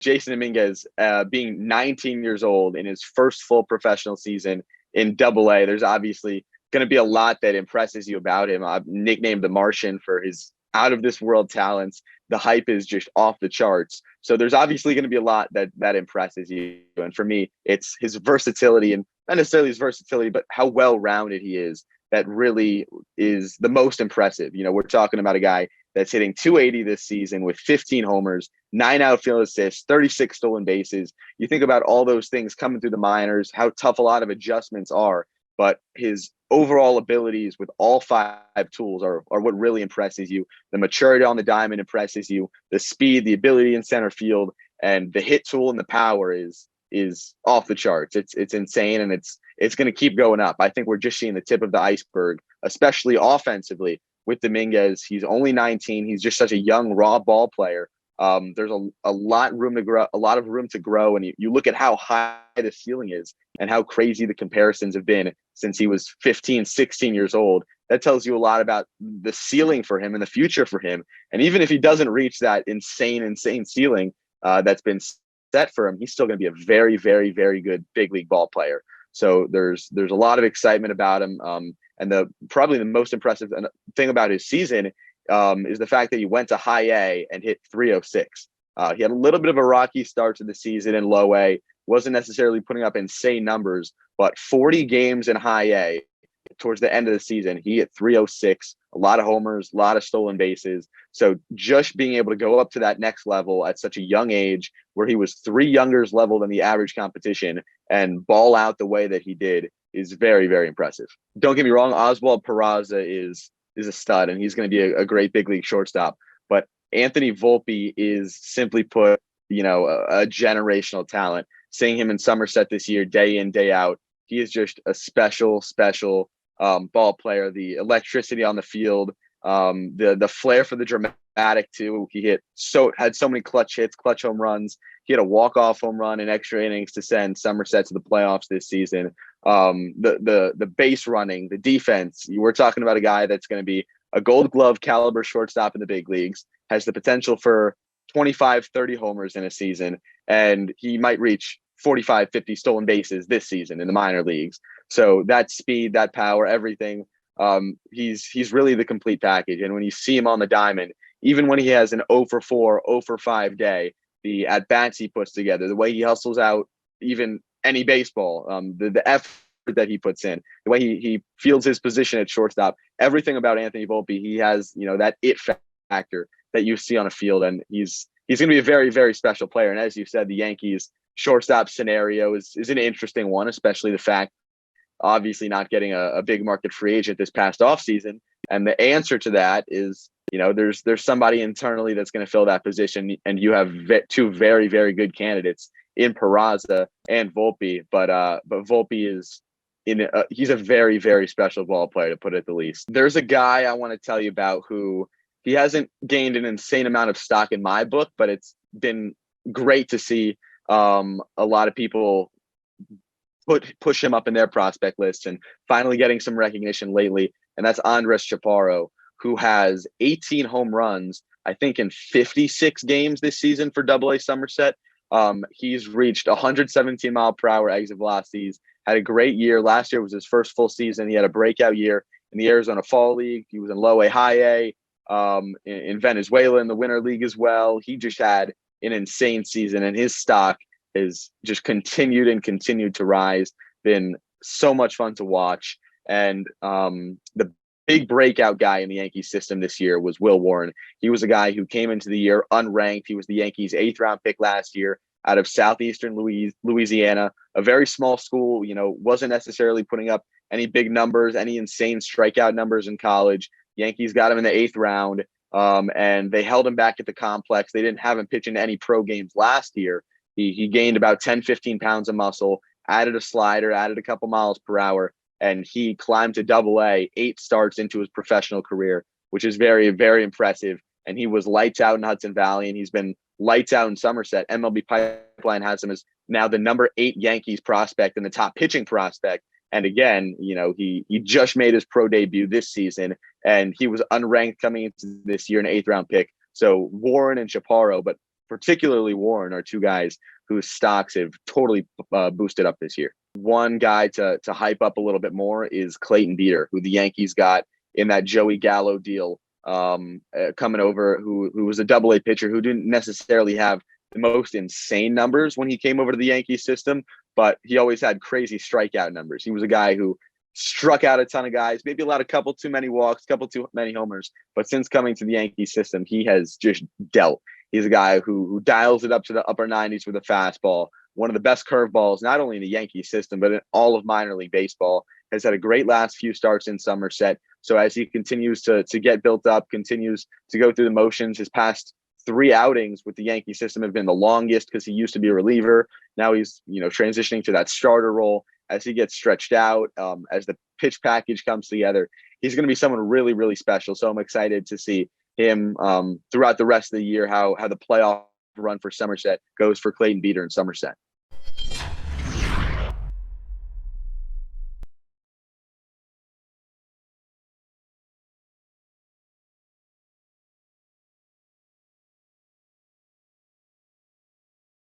Jasson Dominguez being 19 years old in his first full professional season in Double A. There's obviously going to be a lot that impresses you about him. I've nicknamed the Martian for his out of this world talents. The hype is just off the charts. So there's obviously going to be a lot that impresses you. And for me, it's his versatility, and not necessarily his versatility, but how well rounded he is. That really is the most impressive. We're talking about a guy that's hitting 280 this season with 15 homers, 9 outfield assists, 36 stolen bases. You think about all those things coming through the minors, how tough a lot of adjustments are, but his overall abilities with all 5 tools are what really impresses you. The maturity on the diamond impresses you. The speed, the ability in center field, and the hit tool and the power is off the charts. It's insane, and it's going to keep going up. I think we're just seeing the tip of the iceberg, especially offensively with Dominguez. He's only 19. He's just such a young, raw ball player. There's a lot room to grow, a lot of room to grow. And you look at how high the ceiling is and how crazy the comparisons have been since he was 15, 16 years old. That tells you a lot about the ceiling for him and the future for him. And even if he doesn't reach that insane ceiling that's been set for him, he's still going to be a very, very, very good big league ball player. So there's a lot of excitement about him. And probably the most impressive thing about his season is the fact that he went to high A and hit 306. He had a little bit of a rocky start to the season in low A, wasn't necessarily putting up insane numbers, but 40 games in high A towards the end of the season, he hit 306, a lot of homers, a lot of stolen bases. So just being able to go up to that next level at such a young age, where he was 3 youngers level than the average competition, and ball out the way that he did, is very, very impressive. Don't get me wrong, Oswald Peraza is a stud, and he's going to be a great big league shortstop. But Anthony Volpe is, simply put, a generational talent. Seeing him in Somerset this year, day in, day out, he is just a special ball player. The electricity on the field, the flair for the dramatic too. He had so many clutch hits, clutch home runs. He had a walk-off home run in extra innings to send Somerset to the playoffs this season. The base running, the defense. We're talking about a guy that's going to be a Gold Glove caliber shortstop in the big leagues, has the potential for 25, 30 homers in a season, and he might reach 45, 50 stolen bases this season in the minor leagues. So that speed, that power, everything, he's really the complete package. And when you see him on the diamond, even when he has an 0 for 4, 0 for 5 day, the at-bats he puts together, the way he hustles out even any baseball, the effort that he puts in, the way he fields his position at shortstop, everything about Anthony Volpe, he has, that it factor that you see on a field, and he's going to be a very, very special player. And as you said, the Yankees shortstop scenario is an interesting one, especially the fact, obviously, not getting a big market free agent this past offseason. And the answer to that is, there's somebody internally that's going to fill that position, and you have 2 very, very good candidates in Peraza and Volpe. But Volpe is he's a very, very special ball player, to put it at the least. There's a guy I want to tell you about who he hasn't gained an insane amount of stock in my book, but it's been great to see a lot of people push him up in their prospect lists and finally getting some recognition lately. And that's Andres Chaparro, who has 18 home runs, I think, in 56 games this season for Double A Somerset. He's reached 117 mile per hour exit velocities, had a great year. Last year was his first full season. He had a breakout year in the Arizona Fall League. He was in low A, high A, in Venezuela in the Winter League as well. He just had an insane season, and his stock has just continued to rise. Been so much fun to watch. And the big breakout guy in the Yankee system this year was Will Warren. He was a guy who came into the year unranked. He was the Yankees' 8th round pick last year out of southeastern Louisiana, a very small school, wasn't necessarily putting up any big numbers, any insane strikeout numbers in college. Yankees got him in the 8th round, and they held him back at the complex. They didn't have him pitch into any pro games last year. He gained about 10, 15 pounds of muscle, added a slider, added a couple miles per hour, and he climbed to Double A 8 starts into his professional career, which is very, very impressive. And he was lights out in Hudson Valley, and he's been lights out in Somerset. MLB Pipeline has him as now the number 8 Yankees prospect and the top pitching prospect. And again, he just made his pro debut this season, and he was unranked coming into this year, an 8th round pick. So Warren and Chaparro, but particularly Warren, are two guys whose stocks have totally boosted up this year. One guy to hype up a little bit more is Clayton Beatty, who the Yankees got in that Joey Gallo deal coming over, who was a double-A pitcher who didn't necessarily have the most insane numbers when he came over to the Yankees system, but he always had crazy strikeout numbers. He was a guy who struck out a ton of guys, maybe allowed a couple too many walks, couple too many homers. But since coming to the Yankees system, he has just dealt. He's a guy who dials it up to the upper 90s with a fastball. One of the best curveballs, not only in the Yankee system, but in all of minor league baseball. Has had a great last few starts in Somerset. So as he continues to get built up, continues to go through the motions, his past 3 outings with the Yankee system have been the longest because he used to be a reliever. Now he's transitioning to that starter role. As he gets stretched out, as the pitch package comes together, he's going to be someone really, really special. So I'm excited to see him throughout the rest of the year, how the playoff run for Somerset goes for Clayton Beatty in Somerset.